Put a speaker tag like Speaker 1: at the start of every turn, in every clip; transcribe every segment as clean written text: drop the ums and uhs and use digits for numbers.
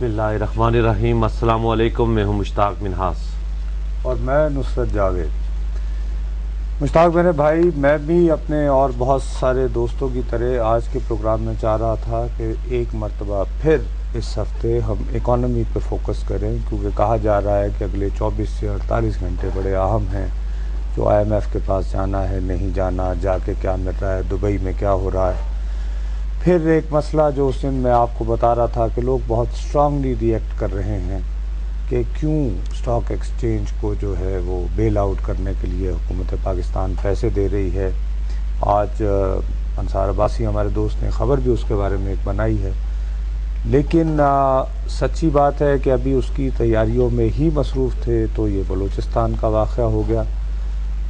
Speaker 1: बिस्मिल्लाहिर्रहमानिर्रहीम। अस्सलाम वालेकुम। मैं हूँ मुश्ताक मिन्हास
Speaker 2: और मैं नुसरत जावेद। मुश्ताक मेरे भाई, मैं भी अपने और बहुत सारे दोस्तों की तरह आज के प्रोग्राम में चाह रहा था कि एक मरतबा फिर इस हफ्ते हम इकॉनमी पे फोकस करें, क्योंकि कहा जा रहा है कि अगले 24 से 48 घंटे बड़े अहम हैं। जो IMF के पास जाना है, नहीं जाना, जाके क्या मिल रहा है, दुबई में क्या हो रहा है। फिर एक मसला जो उस दिन मैं आपको बता रहा था कि लोग बहुत स्ट्रांगली रिएक्ट कर रहे हैं कि क्यों स्टॉक एक्सचेंज को जो है वो बेल आउट करने के लिए हुकूमत पाकिस्तान पैसे दे रही है। आज अंसार अब्बासी हमारे दोस्त ने ख़बर भी उसके बारे में एक बनाई है, लेकिन सच्ची बात है कि अभी उसकी तैयारियों में ही मसरूफ़ थे तो ये बलूचिस्तान का वाक़या हो गया,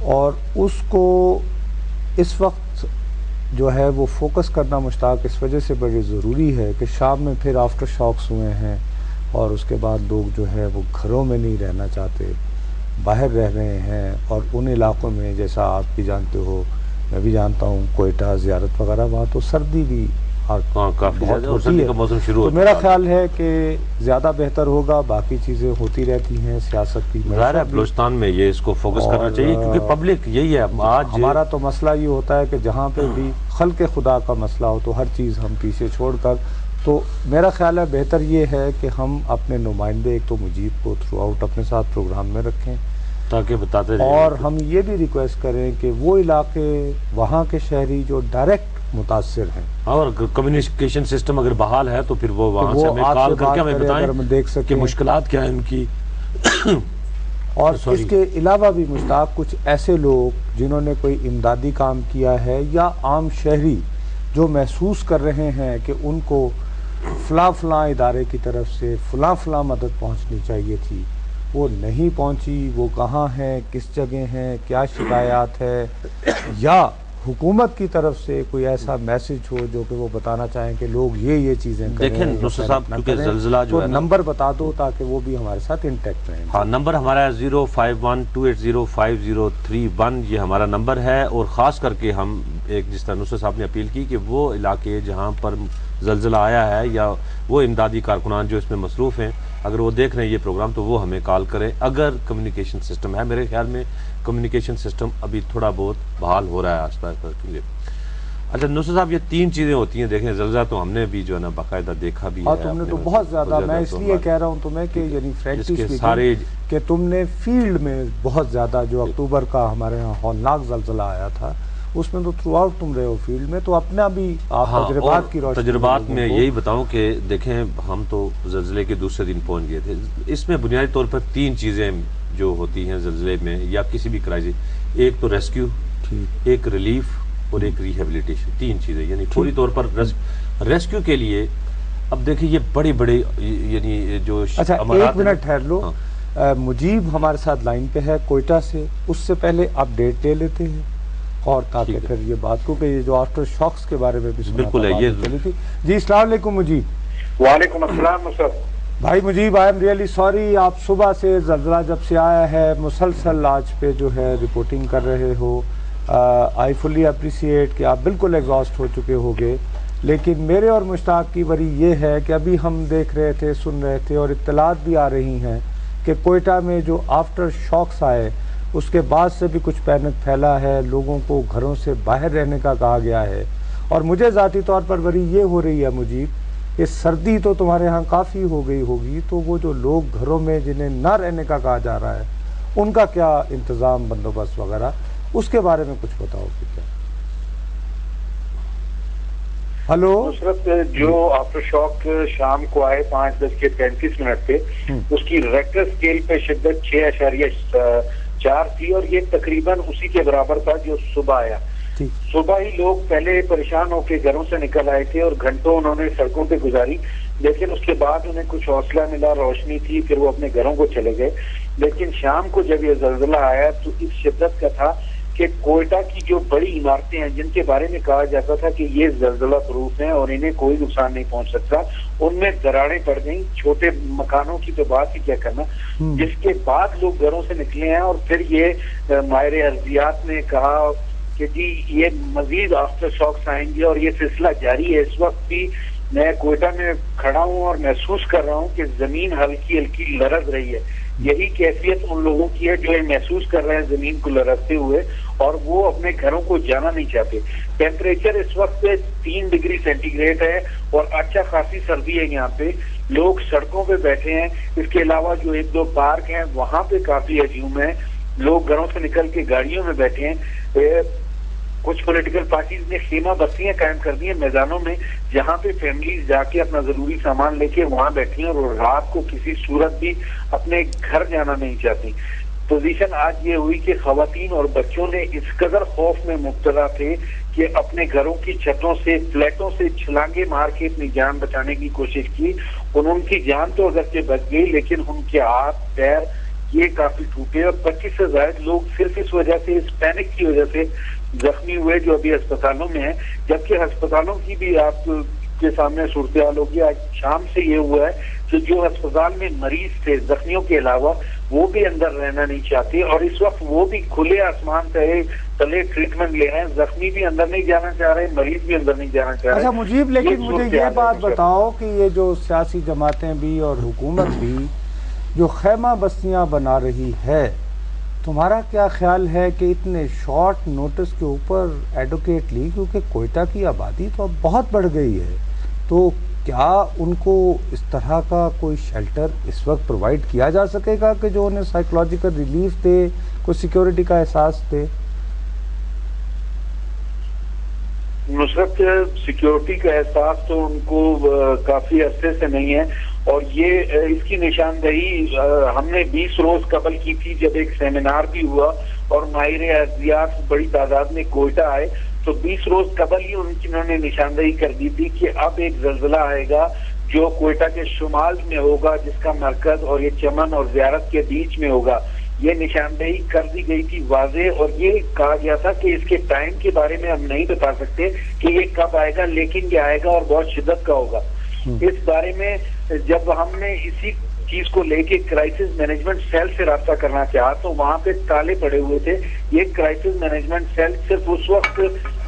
Speaker 2: और उसको इस वक्त जो है वो फोकस करना मुश्ताक इस वजह से बड़ी ज़रूरी है कि शाम में फिर आफ्टर शॉक्स हुए हैं और उसके बाद लोग जो है वो घरों में नहीं रहना चाहते, बाहर रह रहे हैं। और उन इलाक़ों में, जैसा आप भी जानते हो, मैं भी जानता हूँ, कोयटा, ज़ियारत वगैरह, वहाँ तो सर्दी भी
Speaker 1: काफ़ी
Speaker 2: बहुत होती है।
Speaker 1: का मौसम शुरू
Speaker 2: तो मेरा ख्याल है कि ज़्यादा बेहतर होगा। बाकी चीज़ें होती रहती हैं, सियासत की।
Speaker 1: बलूचिस्तान में ये इसको फोकस करना चाहिए, क्योंकि पब्लिक यही है। आज
Speaker 2: हमारा तो मसला ये होता है कि जहाँ पे भी खल्क़ खुदा का मसला हो तो हर चीज़ हम पीछे छोड़कर, तो मेरा ख्याल है बेहतर ये है कि हम अपने नुमाइंदे एक तो मुजीब को थ्रू आउट अपने साथ प्रोग्राम में रखें,
Speaker 1: ताकि बताते रहें,
Speaker 2: और हम ये भी रिक्वेस्ट करें कि वो इलाके, वहाँ के शहरी जो डायरेक्ट मुतासिर हैं,
Speaker 1: और कम्युनिकेशन सिस्टम अगर बहाल है तो फिर वो वहाँ से हमें कॉल करके हमें बताएं
Speaker 2: देख सकें
Speaker 1: कि मुश्किलात क्या है उनकी।
Speaker 2: और इसके अलावा भी मुश्ताक कुछ ऐसे लोग जिन्होंने कोई इमदादी काम किया है, या आम शहरी जो महसूस कर रहे हैं कि उनको फ़लाँ इदारे की तरफ से फ़लाँ मदद पहुंचनी चाहिए थी, वो नहीं पहुंची। वो कहाँ हैं, किस जगह हैं, क्या शिकायत है, या हुकूमत की तरफ से कोई ऐसा मैसेज हो जो कि वो बताना चाहें कि लोग ये चीज़ें करें।
Speaker 1: देखें नुसरत साहब, क्योंकि ज़लज़ला जो है,
Speaker 2: नंबर बता दो ताकि वो भी हमारे साथ इंटैक्ट रहें।
Speaker 1: हाँ, नंबर हमारा है 0512805031। ये हमारा नंबर है। और ख़ास करके हम एक, जिस तरह नुसरत साहब ने अपील की कि वो इलाके जहाँ पर ज़लज़ला आया है या वो इमदादी कारकुनान जो इसमें मसरूफ़ हैं, अगर वो देख रहे हैं ये प्रोग्राम, तो वो हमें कॉल करें। अगर कम्युनिकेशन सिस्टम है, मेरे ख्याल में कम्युनिकेशन सिस्टम अभी थोड़ा बहुत बहाल हो रहा है आस्ता आस्ता। अच्छा नुसरत साहब, ये 3 चीज़ें होती हैं। देखें, ज़लज़ला तो हमने भी जो है ना बाकायदा देखा भी है।
Speaker 2: तुमने तो बहुत ज़्यादा, मैं इसलिए कह रहा हूँ तुम्हें कि यानी फ्रेंकली सारे कि तुमने फील्ड में बहुत ज़्यादा, जो अक्टूबर का हमारे यहाँ हौलनाक ज़लज़ला आया था, उसमें तो थ्रू आउट तुम रहे हो फील्ड में, तो अपना भी आप तजुर्बात की रोशनी
Speaker 1: तजुर्बात में यही बताऊं कि देखें, हम तो ज़लज़ले के दूसरे दिन पहुंच गए थे। इसमें बुनियादी तौर पर 3 चीज़ें जो होती हैं ज़लज़ले में या किसी भी क्राइसिस, एक तो रेस्क्यू, एक रिलीफ और एक रिहेबिलिटेशन। 3 चीज़ें, यानी पूरी तौर पर रेस्क्यू के लिए। अब देखिए, ये बड़े बड़े यानी जो,
Speaker 2: अच्छा एक मिनट ठहर लो। मुजीब हमारे साथ लाइन पे है कोयटा से, उससे पहले अपडेट ले लेते हैं और ताकि फिर ये बात को कि ये जो आफ्टर शॉक्स के बारे में भी
Speaker 1: बिल्कुल है ये
Speaker 2: चली थी। जी अस्सलाम वालेकुम मुजीब।
Speaker 3: वालेकुम अस्सलाम सर।
Speaker 2: भाई Mujeeb, I am really sorry, आप सुबह से ज़लज़ला जब से आया है मुसलसल आज पे जो है रिपोर्टिंग कर रहे हो। आई फुली अप्रिशिएट कि आप बिल्कुल एग्जॉस्ट हो चुके होगे, लेकिन मेरे और मुश्ताक की वरी ये है कि अभी हम देख रहे थे, सुन रहे थे, और इत्तलात भी आ रही हैं कि कोयटा में जो आफ्टर शॉक्स आए उसके बाद से भी कुछ पैनिक फैला है, लोगों को घरों से बाहर रहने का कहा गया है। और मुझे ज़ाती तौर पर वरी ये हो रही है मुजीब कि सर्दी तो तुम्हारे यहाँ काफ़ी हो गई होगी, तो वो जो लोग घरों में जिन्हें ना रहने का कहा जा रहा है, उनका क्या इंतज़ाम, बंदोबस्त वगैरह, उसके बारे में कुछ बताओ कि क्या। हेलो
Speaker 3: नुसरत, जो आफ्टर शॉक शाम को आए 5:35 पे, उसकी रेक्टर स्केल पे शिद्दत 6.4 थी, और ये तकरीबन उसी के बराबर था जो सुबह आया। सुबह ही लोग पहले परेशान होकर घरों से निकल आए थे और घंटों उन्होंने सड़कों पे गुजारी, लेकिन उसके बाद उन्हें कुछ हौसला मिला, रोशनी थी, फिर वो अपने घरों को चले गए। लेकिन शाम को जब ये ज़लज़ला आया तो इस शिद्दत का था कि कोयटा की जो बड़ी इमारतें हैं, जिनके बारे में कहा जाता था कि ये ज़लज़ला प्रूफ हैं और इन्हें कोई नुकसान नहीं पहुंच सकता, उनमें दरारें पड़ गई। छोटे मकानों की तो बात ही क्या करना, जिसके बाद लोग घरों से निकले हैं। और फिर ये माहिर अर्जियात ने कहा कि जी ये मजीद आफ्टर शॉक्स आएंगे और ये सिलसिला जारी है। इस वक्त भी میں کوئٹہ میں کھڑا ہوں اور محسوس کر رہا ہوں کہ زمین ہلکی ہلکی لرز رہی ہے. یہی کیفیت ان لوگوں کی ہے جو یہ محسوس کر رہے ہیں زمین کو لرزتے ہوئے, اور وہ اپنے گھروں کو جانا نہیں چاہتے. ٹیمپریچر اس وقت 3 ڈگری سینٹی گریڈ ہے اور اچھا خاصی سردی ہے یہاں پہ. لوگ سڑکوں پہ بیٹھے ہیں. اس کے علاوہ جو 1-2 پارک ہیں وہاں پہ کافی ہجوم ہے. لوگ گھروں سے نکل کے گاڑیوں میں بیٹھے ہیں. کچھ پولیٹیکل پارٹیز نے خیمہ بستیاں قائم کر دی ہیں میدانوں میں, جہاں پہ فیملیز جا کے اپنا ضروری سامان لے کے وہاں بیٹھی ہیں اور رات کو کسی صورت بھی اپنے گھر جانا نہیں چاہتی. پوزیشن آج یہ ہوئی کہ خواتین اور بچوں نے اس قدر خوف میں مبتلا تھے کہ اپنے گھروں کی چھتوں سے, فلیٹوں سے چھلانگے مار کے اپنی جان بچانے کی کوشش کی. ان کی جان تو اگرچہ بچ گئی لیکن ان کے ہاتھ پیر یہ کافی ٹوٹے, اور 25 سے زائد لوگ صرف اس وجہ سے, اس پینک کی وجہ سے زخمی ہوئے جو ابھی ہسپتالوں میں ہیں. جبکہ ہسپتالوں کی بھی آپ کے سامنے صورتحال ہوگی. آج شام سے یہ ہوا ہے کہ جو ہسپتال میں مریض تھے زخمیوں کے علاوہ وہ بھی اندر رہنا نہیں چاہتے, اور اس وقت وہ بھی کھلے آسمان تلے ٹریٹمنٹ لے رہے ہیں. زخمی بھی اندر نہیں جانا چاہ رہے, مریض بھی اندر نہیں جانا چاہ رہے.
Speaker 2: اچھا مجیب, لیکن مجھے یہ بات بتاؤ کہ یہ جو سیاسی جماعتیں بھی اور حکومت بھی جو خیمہ بستیاں بنا رہی ہے, تمہارا کیا خیال ہے کہ اتنے شارٹ نوٹس کے اوپر ایڈوکیٹ لی, کیونکہ کوئٹہ کی آبادی تو اب بہت بڑھ گئی ہے, تو کیا ان کو اس طرح کا کوئی شیلٹر اس وقت پرووائڈ کیا جا سکے گا کہ جو انہیں سائیکولوجیکل ریلیف دے, کوئی سیکیورٹی کا احساس دے؟
Speaker 3: نصرت, سیکیورٹی کا احساس تو ان کو کافی عرصے سے نہیں ہے, اور یہ اس کی نشاندہی ہم نے 20 روز قبل کی تھی جب ایک سیمینار بھی ہوا اور ماہر ارضیات بڑی تعداد میں کوئٹہ آئے. تو 20 روز قبل ہی انہوں نے نشاندہی کر دی تھی کہ اب ایک زلزلہ آئے گا جو کوئٹہ کے شمال میں ہوگا, جس کا مرکز اور یہ چمن اور زیارت کے بیچ میں ہوگا. یہ نشاندہی کر دی گئی تھی واضح, اور یہ کہا گیا تھا کہ اس کے ٹائم کے بارے میں ہم نہیں بتا سکتے کہ یہ کب آئے گا, لیکن یہ آئے گا اور بہت شدت کا ہوگا. اس بارے میں جب ہم نے اسی چیز کو لے کے کرائسس مینجمنٹ سیل سے رابطہ کرنا چاہا تو وہاں پہ تالے پڑے ہوئے تھے. یہ کرائسس مینجمنٹ سیل صرف اس وقت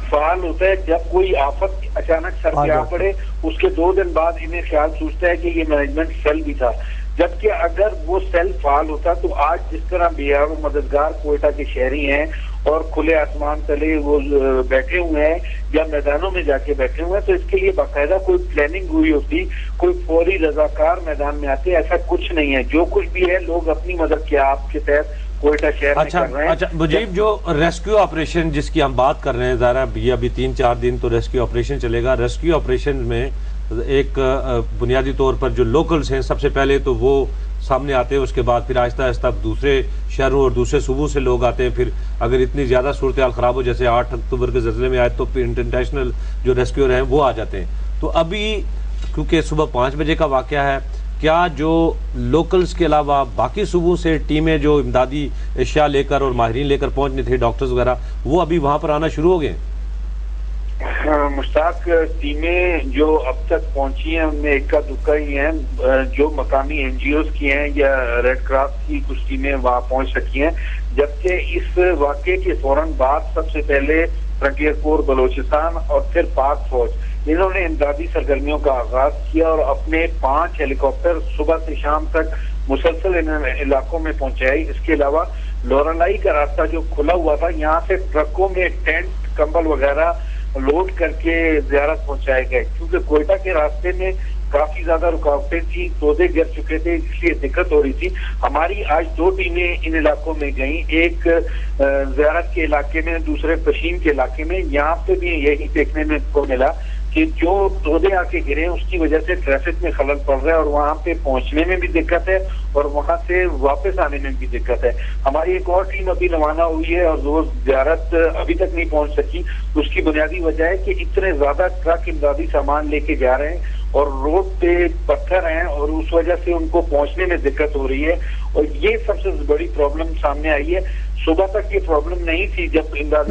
Speaker 3: فعال ہوتا ہے جب کوئی آفت اچانک سر پہ آ پڑے, اس کے 2 دن بعد انہیں خیال سوچتا ہے کہ یہ مینجمنٹ سیل بھی تھا. جبکہ اگر وہ سیل فعال ہوتا تو آج جس طرح بیار و مددگار کوئٹہ کے شہری ہیں اور کھلے آسمان تلے وہ بیٹھے ہوئے ہیں یا میدانوں میں جا کے بیٹھے ہوئے ہیں, تو اس کے لیے باقاعدہ کوئی پلاننگ ہوئی ہوتی, کوئی فوری رضاکار میدان میں آتے. ایسا کچھ نہیں ہے. جو کچھ بھی ہے لوگ اپنی مدد کے آپ کے تحت کوئٹہ شہر میں کر رہے ہیں.
Speaker 1: اچھا مجیب, جو ریسکیو آپریشن جس کی ہم بات کر رہے ہیں, ظاہر یہ ابھی 3-4 دن تو ریسکیو آپریشن چلے گا. ریسکیو آپریشن میں ایک بنیادی طور پر جو لوکلز ہیں سب سے پہلے تو وہ سامنے آتے ہیں, اس کے بعد پھر آہستہ آہستہ دوسرے شہروں اور دوسرے صوبوں سے لوگ آتے ہیں. پھر اگر اتنی زیادہ صورتحال خراب ہو جیسے 8 اکتوبر کے زلزلے میں آئے تو پھر انٹرنیشنل جو ریسکیور ہیں وہ آ جاتے ہیں. تو ابھی کیونکہ صبح 5 بجے کا واقعہ ہے, کیا جو لوکلز کے علاوہ باقی صوبوں سے ٹیمیں جو امدادی اشیاء لے کر اور ماہرین لے کر پہنچنے تھے, ڈاکٹرز وغیرہ, وہ ابھی وہاں پر آنا شروع ہو گئے ہیں؟
Speaker 3: مشتاق, ٹیمیں جو اب تک پہنچی ہیں ان میں اکا دکا ہی ہیں. جو مقامی این جی اوز کی ہیں یا ریڈ کراس کی کچھ ٹیمیں وہاں پہنچ سکی ہیں, جبکہ اس واقعے کے فوراً بعد سب سے پہلے فرنٹیئر کور بلوچستان اور پھر پاک فوج انہوں نے امدادی سرگرمیوں کا آغاز کیا اور اپنے 5 ہیلی کاپٹر صبح سے شام تک مسلسل ان علاقوں میں پہنچائی. اس کے علاوہ لورلائی کا راستہ جو کھلا ہوا تھا, یہاں سے ٹرکوں میں ٹینٹ, کمبل وغیرہ لوڈ کر کے زیارت پہنچائے گئے, کیونکہ کوئٹہ کے راستے میں کافی زیادہ رکاوٹیں تھیں, تودے گر چکے تھے, اس لیے دقت ہو رہی تھی. ہماری آج 2 ٹیمیں ان علاقوں میں گئیں, ایک زیارت کے علاقے میں, دوسرے پشین کے علاقے میں. یہاں پہ بھی یہی دیکھنے میں کو ملا کہ جو تودے آ کے گرے اس کی وجہ سے ٹریفک میں خلل پڑ رہا ہے اور وہاں پہ پہنچنے میں بھی دقت ہے اور وہاں سے واپس آنے میں بھی دقت ہے. ہماری ایک اور ٹیم ابھی روانہ ہوئی ہے اور وہ زیارت ابھی تک نہیں پہنچ سکی. اس کی بنیادی وجہ ہے کہ اتنے زیادہ ٹرک امدادی سامان لے کے جا رہے ہیں اور روڈ پہ پتھر ہیں اور اس وجہ سے ان کو پہنچنے میں دقت ہو رہی ہے, اور یہ سب سے بڑی پرابلم سامنے آئی ہے. صبح تک یہ پرابلم نہیں تھی جب امدادی